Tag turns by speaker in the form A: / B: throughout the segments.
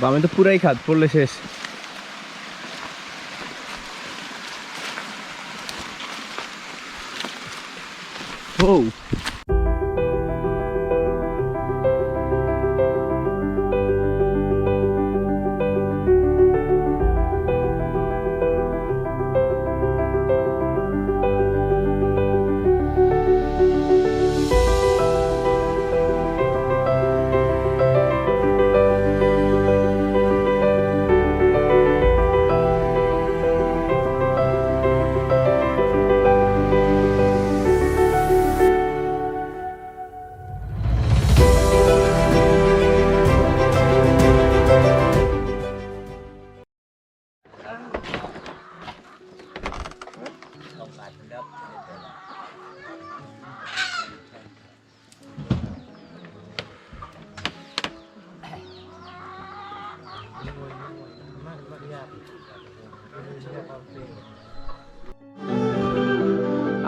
A: বামে তো পুরাই খাদ, পড়লে শেষ। ও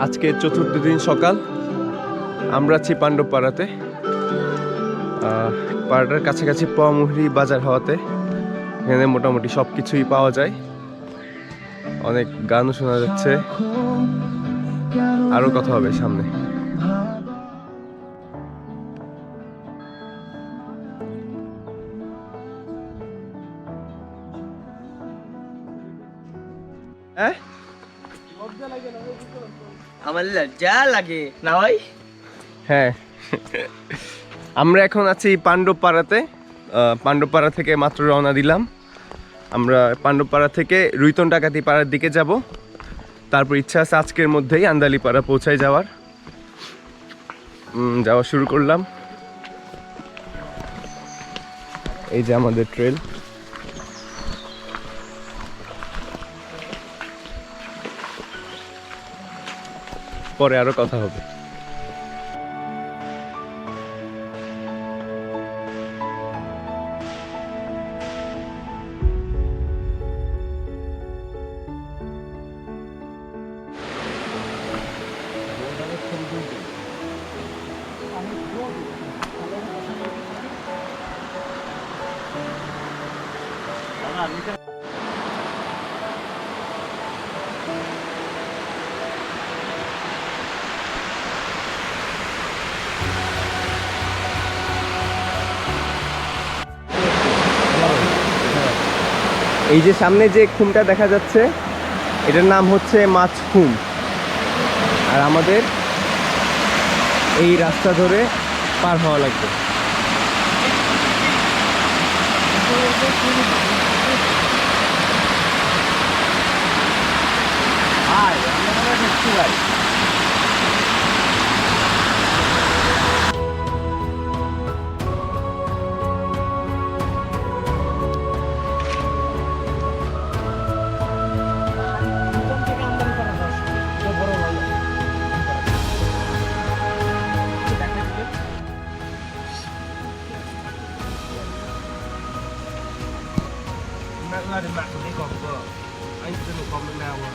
A: আজকে চতুর্থ দিন সকাল, আমরা আছি পাণ্ডবপাড়াতে। পাড়াটার কাছাকাছি পোয়ামুহুরী বাজার হওয়াতে এখানে মোটামুটি সব কিছুই পাওয়া যায়। অনেক গানও শোনা যাচ্ছে, আরও কথা হবে সামনে। হ্যাঁ
B: আমার লজ্জা লাগে না ভাই।
A: হ্যাঁ, আমরা এখন আছি পাণ্ডবপাড়াতে। পাণ্ডবপাড়া থেকে মাত্র রওনা দিলাম। আমরা পাণ্ডবপাড়া থেকে রুইতন ডাকাতি পাড়ার দিকে যাব। তারপর ইচ্ছা আছে আজকের মধ্যেই আন্দালিপাড়া পৌঁছায় যাওয়ার। যাওয়া শুরু করলাম। এই যে আমাদের ট্রেল। পরে আরো কথা হবে। এই যে সামনে যে খুমটা দেখা যাচ্ছে, এটার নাম হচ্ছে মাছ খুম। আর আমাদের এই রাস্তা ধরে পার হওয়া লাগবে। Ra đến mạng của đây còn vừa anh dân một con bên nào rồi.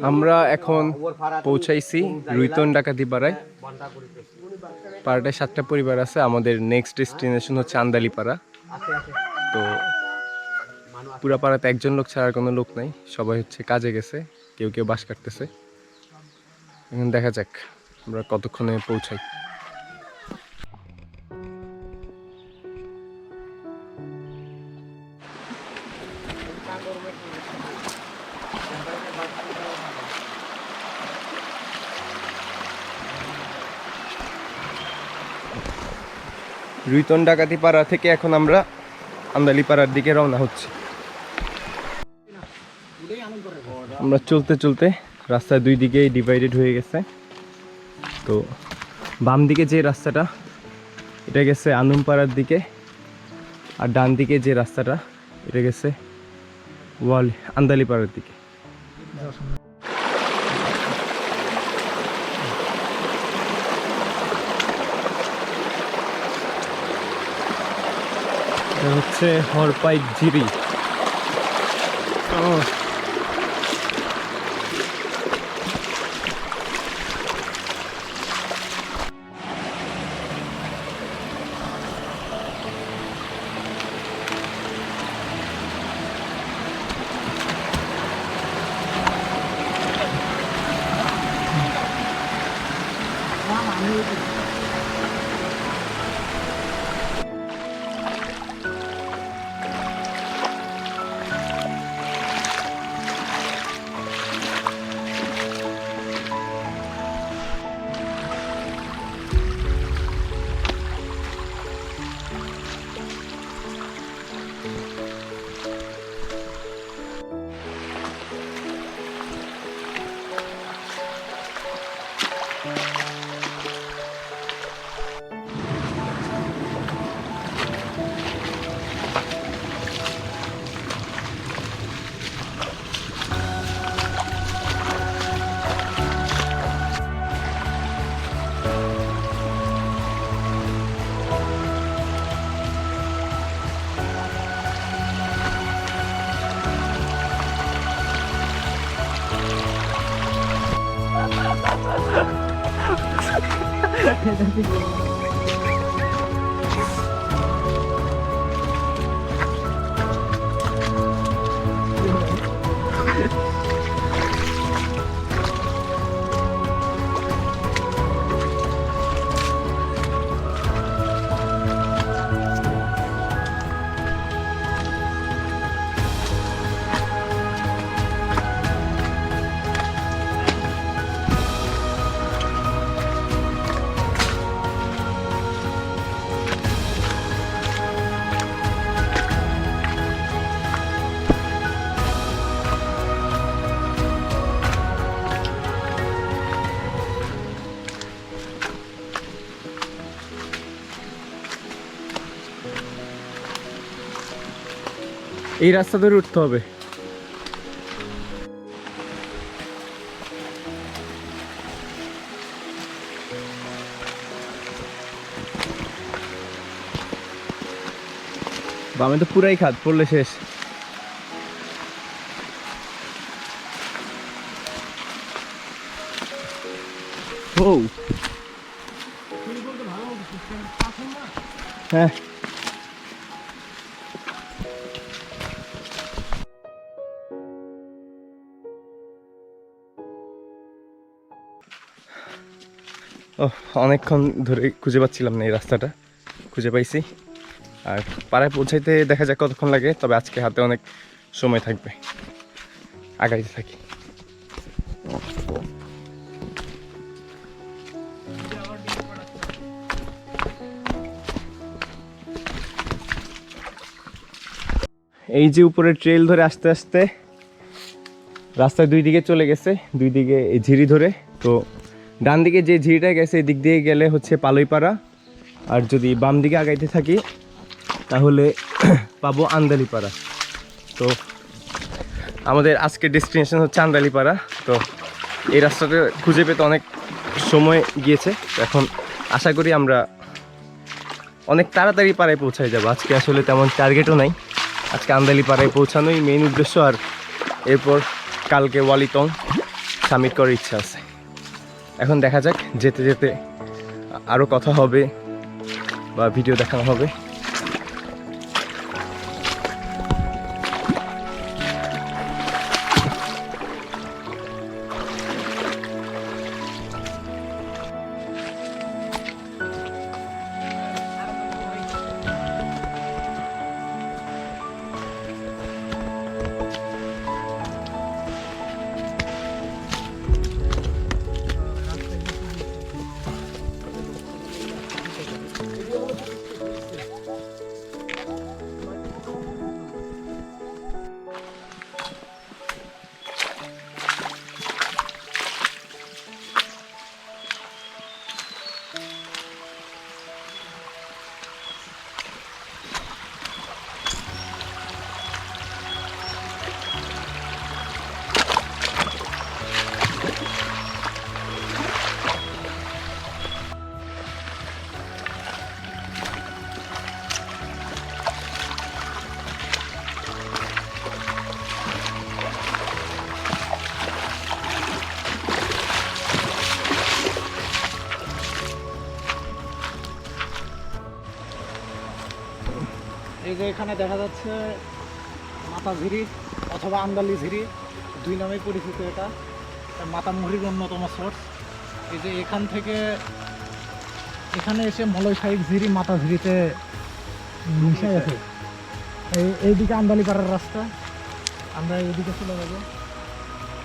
A: আমরা এখন পৌঁছাইছি রুইতন ডাকাতি পাড়ায়। পাড়াটায় 7টা পরিবার আছে। আমাদের নেক্সট ডেস্টিনেশন হচ্ছে আন্দালিপাড়া। তো পুরা পাড়াতে একজন লোক ছাড়া কোনো লোক নাই, সবাই হচ্ছে কাজে গেছে, কেউ কেউ বাস কাটতেছে। এখন দেখা যাক আমরা কতক্ষণে পৌঁছাই। রুইতন ডাকাতি পাড়া থেকে এখন আমরা আন্দালিপাড়ার দিকে রওনা হচ্ছি। আমরা চলতে চলতে রাস্তায় দুই দিকেই ডিভাইডেড হয়ে গেছে। তো বাম দিকে যে রাস্তাটা এটা গেছে আনুমপাড়ার দিকে, আর ডান দিকে যে রাস্তাটা এটা গেছে আন্দালিপাড়ার দিকে। এটা হচ্ছে হরপাইক জিরি। এই রাস্তা ধরে উঠতে হবে। বামে তো পুরাই খাদ, পড়লে শেষ। ও হ্যাঁ, ও অনেকক্ষণ ধরে খুঁজে পাচ্ছিলাম না এই রাস্তাটা, খুঁজে পাইছি। আর পাড়ায় পৌঁছাইতে দেখা যাক কতক্ষণ লাগে, তবে আজকে হাতে অনেক সময় থাকবে, আগাইতে থাকি। এই যে উপরে ট্রেল ধরে আস্তে আস্তে রাস্তায় দুই দিকে চলে গেছে, দুই দিকে এই ঝিরি ধরে। তো ডান দিকে যে ঝিরিটা গেছে এদিক দিয়ে গেলে হচ্ছে পালইপাড়া, আর যদি বাম দিকে আগাইতে থাকি তাহলে পাবো আন্দালিপাড়া। তো আমাদের আজকের ডেস্টিনেশন হচ্ছে আন্দালিপাড়া। তো এই রাস্তাটা খুঁজে পেতে অনেক সময় গিয়েছে, এখন আশা করি আমরা অনেক তাড়াতাড়ি পাড়ায় পৌঁছায় যাবো। আজকে আসলে তেমন টার্গেটও নাই, আজকে আন্দালিপাড়ায় পৌঁছানোই মেইন উদ্দেশ্য। আর এরপর কালকে ওয়ালিটং সাবমিট করার ইচ্ছা আছে। এখন দেখা যাক, যেতে যেতে আরও কথা হবে বা ভিডিও দেখানো হবে।
C: যে এখানে দেখা যাচ্ছে মাতাঝিরি অথবা আন্দালি ঝিরি, দুই নামে পরিচিত। এটা মাতামুহুরীর অন্যতম সোর্স। এই যে এখান থেকে এখানে এসে মলয় শাহিক ঝিরি মাতাঝিরিতে মিশে গেছে। এইদিকে আন্দালিপাড়ার রাস্তা, আমরা এইদিকে চলে যাবো।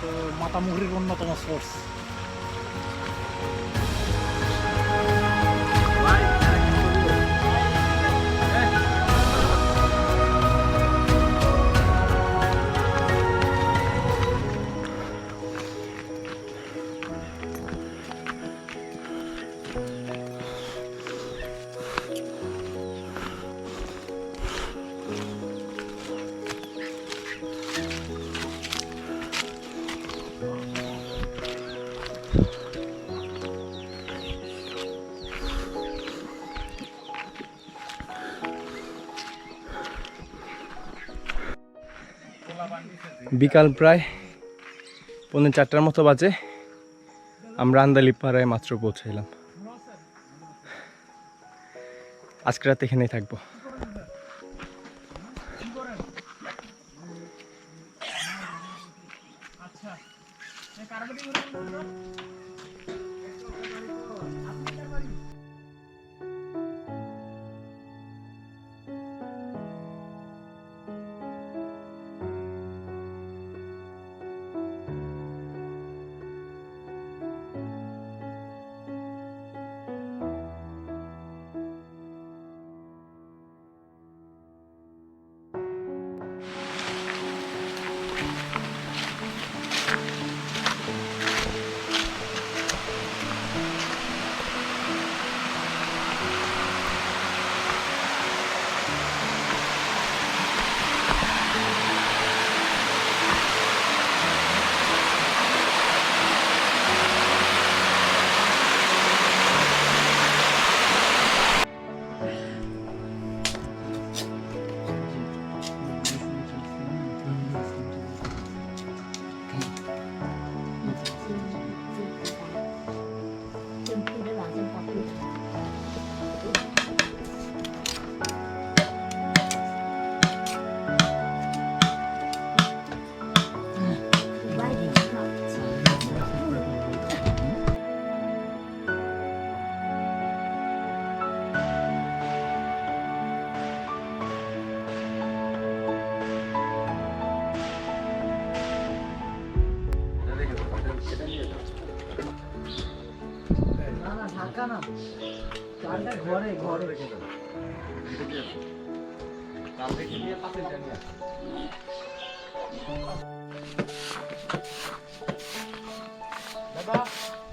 C: তো মাতামুহুরীর অন্যতম সোর্স।
A: বিকাল প্রায় 3:45 মতো বাজে। আমরা আন্দালিপাড়ায় মাত্র পৌঁছাইলাম। আজকে রাত এখানেই থাকবো।
C: ঘরে ঘরে দাদা,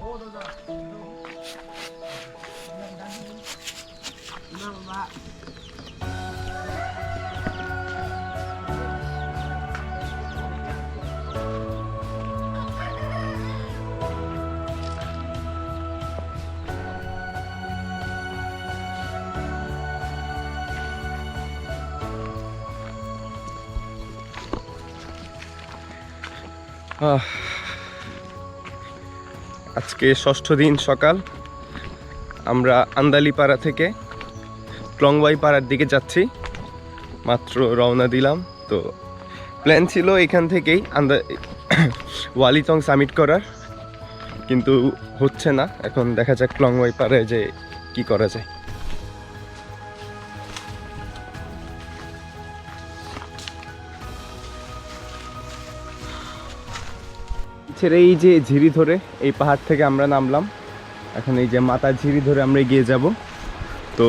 C: ও দাদা না বাবা।
A: আজকে 6ষ্ঠ দিন সকাল। আমরা আন্দালিপাড়া থেকে ক্লংওয়াই পাড়ার দিকে যাচ্ছি, মাত্র রওনা দিলাম। তো প্ল্যান ছিল এখান থেকেই ওয়ালিতং সামিট করার, কিন্তু হচ্ছে না। এখন দেখা যাক ক্লংওয়াই পাড়ায় যে কি করা যায়। ছেড়ে এই যে ঝিরি ধরে এই পাহাড় থেকে আমরা নামলাম। এখন এই যে মাতার ঝিরি ধরে আমরা এগিয়ে যাব। তো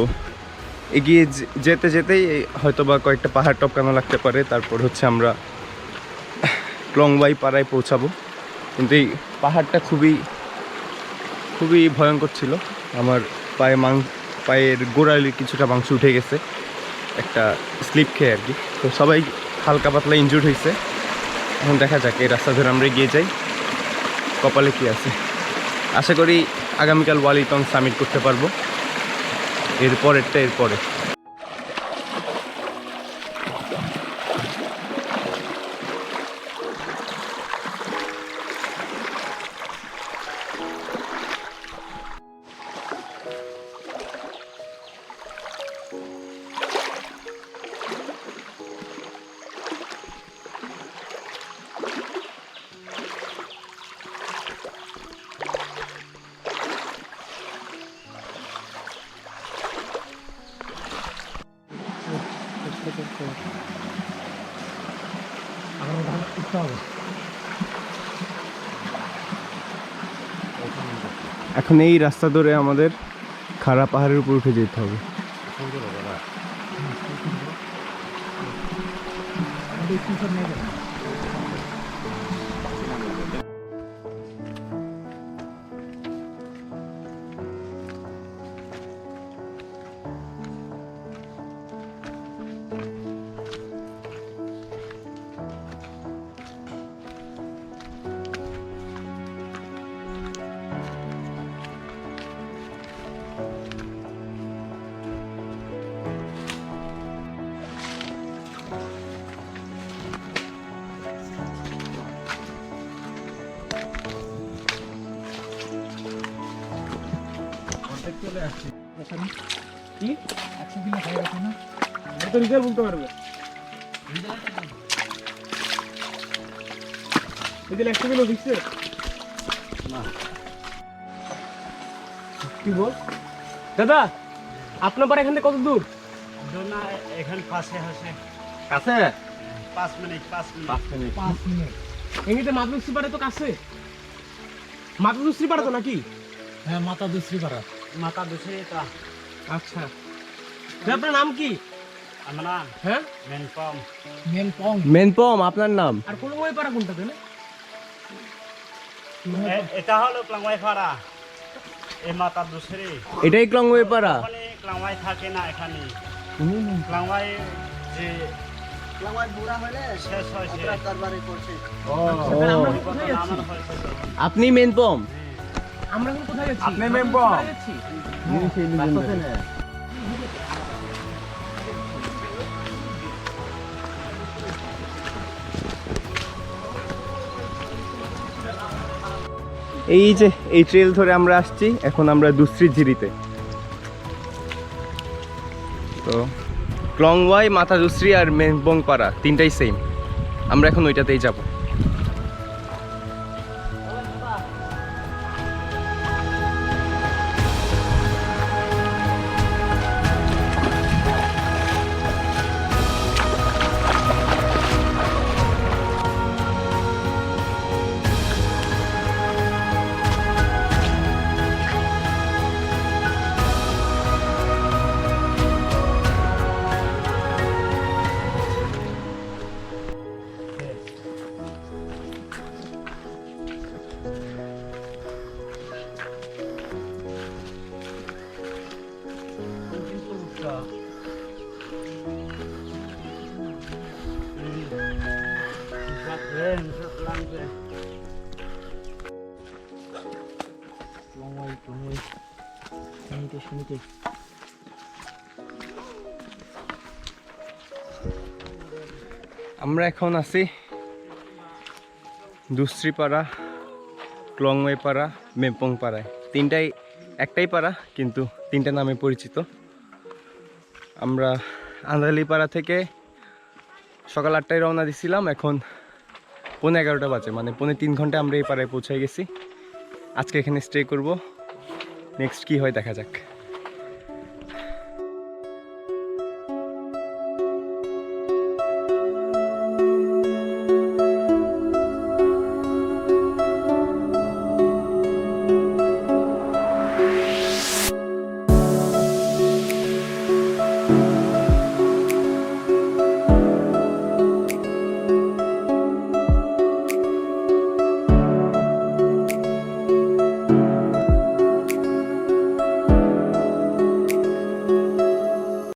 A: এগিয়ে যেতে যেতেই হয়তো বা কয়েকটা পাহাড় টপকানো লাগতে পারে। তারপর হচ্ছে আমরা ক্লংওয়াই পাড়ায় পৌঁছাবো। কিন্তু এই পাহাড়টা খুবই খুবই ভয়ঙ্কর ছিল। আমার পায়ের গোড়ালির কিছুটা মাংস উঠে গেছে একটা স্লিপ খেয়ে আর কি। তো সবাই হালকা পাতলা ইনজুর্ড হয়েছে। এখন দেখা যাক এই রাস্তা ধরে আমরা এগিয়ে যাই, কপালে কি আছে। আশা করি আগামীকাল ওয়ালিতং সামিট করতে পারবো। এরপরে এখন এই রাস্তা ধরে আমাদের খাড়া পাহাড়ের উপর উঠে যেতে হবে।
C: চলে আসছি
B: কি
C: 100 কিলো হয়ে গেছে না?
B: তো রিজাল্ট বলতে পারবে রিজাল্ট 100 কিলো দিচ্ছে না। কি বল দাদা আপনার বাড়ি এখান থেকে কত দূর?
D: না এখান পাশে আছে
B: কাছে
D: 5 মিনিট
C: 5 মিনিট।
B: এমনিতে মাদুসি পাড়ে তো কাছে, মাদুসি পাড়ে তো নাকি?
C: হ্যাঁ, মাথা দুসরি পাড়া।
D: মাথা দুসে তা
B: আচ্ছা আপনার নাম কি?
D: আমরা
B: হ্যাঁ
D: মেনপম
C: মেন পং।
A: মেনপম আপনার নাম?
B: আর কোন ওই পাড়া কোনটা দেন?
D: এটা হলো ক্লাংওয়াই পাড়া, এই মাথা দুসরে
A: এটাই ক্লংওয়ে পাড়া?
D: ওখানে ক্লাংওয়াই থাকে না, এখানে ক্লাংওয়াই যে শেষ হয়েছে
B: আমরা কোথায় যাচ্ছি?
D: আমার হয়েছে
A: আপনি মেনপম?
B: আমরা এখন কোথায় যাচ্ছি?
A: আপনি মেম্বার?
B: কোথায় যাচ্ছি?
A: এই যে এই ট্রেল ধরে আমরা আসছি, এখন আমরা দুশ্রী ঝিরিতে। তো ক্লংওয়াই, মাথা দুশ্রী আর মেনপং পাড়া তিনটাই সেম, আমরা এখন ওইটাতেই যাব। আমরা এখন আছি দুশ্রী পাড়া, ক্লংওয়ে পাড়া, মেনপং পাড়ায়। তিনটাই একটাই পাড়া, কিন্তু তিনটা নামে পরিচিত। আমরা আন্দালি পাড়া থেকে সকাল 8টায় রওনা দিছিলাম, এখন 11:15 বাজে, মানে 3.5 ঘন্টা আমরা এই পাড়ায় পৌঁছে গেছি। আজকে এখানে স্টে করব, নেক্সট কি হয় দেখা যাক।